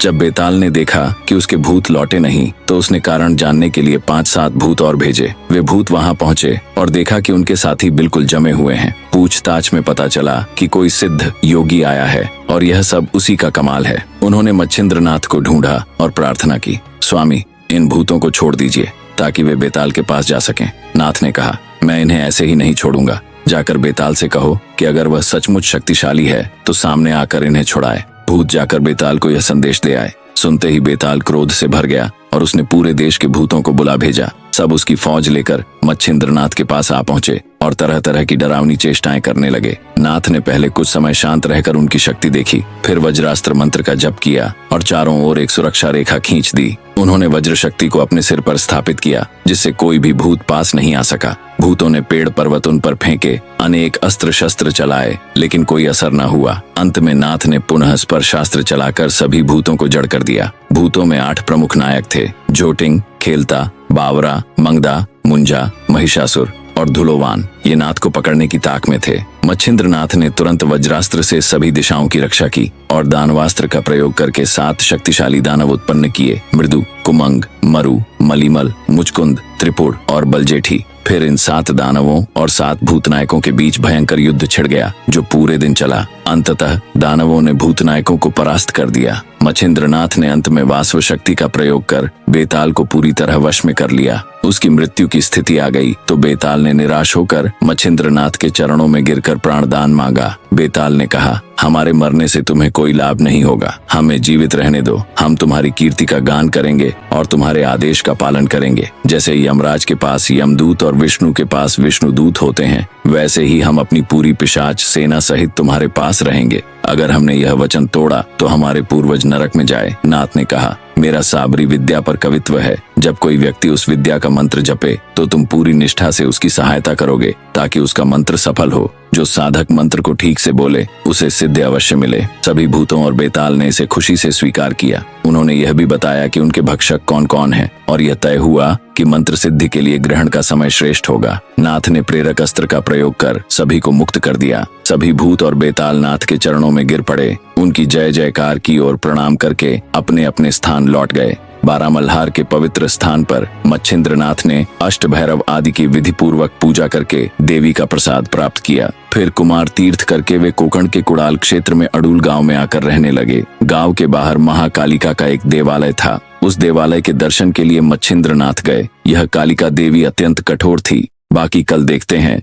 जब बेताल ने देखा कि उसके भूत लौटे नहीं तो उसने कारण जानने के लिए 5-7 भूत और भेजे। वे भूत वहां पहुंचे और देखा कि उनके साथी बिल्कुल जमे हुए हैं। पूछताछ में पता चला कि कोई सिद्ध योगी आया है और यह सब उसी का कमाल है। उन्होंने मच्छिंद्रनाथ को ढूंढा और प्रार्थना की, स्वामी इन भूतों को छोड़ दीजिए ताकि वे बेताल के पास जा सकें। नाथ ने कहा, मैं इन्हें ऐसे ही नहीं छोड़ूंगा। जाकर बेताल से कहो कि अगर वह सचमुच शक्तिशाली है तो सामने आकर इन्हें छुड़ाए। भूत जाकर बेताल को यह संदेश दे आए। सुनते ही बेताल क्रोध से भर गया और उसने पूरे देश के भूतों को बुला भेजा। सब उसकी फौज लेकर मच्छिंद्रनाथ के पास आ पहुंचे और तरह तरह की डरावनी चेष्टाएं करने लगे। नाथ ने पहले कुछ समय शांत रहकर उनकी शक्ति देखी, फिर वज्रास्त्र मंत्र का जप किया और चारों ओर एक सुरक्षा रेखा खींच दी। उन्होंने वज्र शक्ति को अपने सिर पर स्थापित किया जिससे कोई भी भूत पास नहीं आ सका। भूतों ने पेड़ पर्वत उन पर फेंके, अनेक अस्त्र शस्त्र चलाए, लेकिन कोई असर न हुआ। अंत में नाथ ने पुनः स्पर्शास्त्र चलाकर सभी भूतों को जड़ कर दिया। भूतों में 8 प्रमुख नायक थे, जोटिंग, खेलता, बावरा, मंगदा, मुंजा, महिषासुर और धुलोवान। ये नाथ को पकड़ने की ताक में थे। मच्छिंद्रनाथ ने तुरंत वज्रास्त्र से सभी दिशाओं की रक्षा की और दानवास्त्र का प्रयोग करके 7 शक्तिशाली दानव उत्पन्न किए, मृदु, कुमंग, मरु, मलिमल, मुचकुंद, त्रिपुर और बलजेठी। फिर इन 7 दानवों और 7 भूतनायकों के बीच भयंकर युद्ध छिड़ गया जो पूरे दिन चला। अंततः दानवों ने भूतनायकों को परास्त कर दिया। मच्छिंद्रनाथ ने अंत में वासव शक्ति का प्रयोग कर बेताल को पूरी तरह वश में कर लिया। उसकी मृत्यु की स्थिति आ गई तो बेताल ने निराश होकर मच्छिंद्रनाथ के चरणों में गिरकर प्राणदान मांगा। बेताल ने कहा, हमारे मरने से तुम्हें कोई लाभ नहीं होगा, हमें जीवित रहने दो। हम तुम्हारी कीर्ति का गान करेंगे और तुम्हारे आदेश का पालन करेंगे। जैसे यमराज के पास यमदूत और विष्णु के पास विष्णुदूत होते हैं, वैसे ही हम अपनी पूरी पिशाच सेना सहित तुम्हारे पास रहेंगे। अगर हमने यह वचन तोड़ा तो हमारे पूर्वज नरक में जाए। नाथ ने कहा, मेरा साबरी विद्या पर कवित्व है। जब कोई व्यक्ति उस विद्या का मंत्र जपे तो तुम पूरी निष्ठा से उसकी सहायता करोगे ताकि उसका मंत्र सफल हो। जो साधक मंत्र को ठीक से बोले उसे सिद्धि अवश्य मिले। सभी भूतों और बेताल ने इसे खुशी से स्वीकार किया। उन्होंने यह भी बताया कि उनके भक्षक कौन कौन हैं और यह तय हुआ कि मंत्र सिद्धि के लिए ग्रहण का समय श्रेष्ठ होगा। नाथ ने प्रेरक अस्त्र का प्रयोग कर सभी को मुक्त कर दिया। सभी भूत और बेताल नाथ के चरणों में गिर पड़े, उनकी जय जयकार की और प्रणाम करके अपने अपने स्थान लौट गए। बारामल्हार के पवित्र स्थान पर मच्छिंद्रनाथ ने अष्टभैरव आदि की विधि पूर्वक पूजा करके देवी का प्रसाद प्राप्त किया। फिर कुमार तीर्थ करके वे कोकण के कुड़ाल क्षेत्र में अडूल गांव में आकर रहने लगे। गांव के बाहर महाकालिका का एक देवालय था। उस देवालय के दर्शन के लिए मच्छिंद्रनाथ गए। यह कालिका देवी अत्यंत कठोर थी। बाकी कल देखते हैं।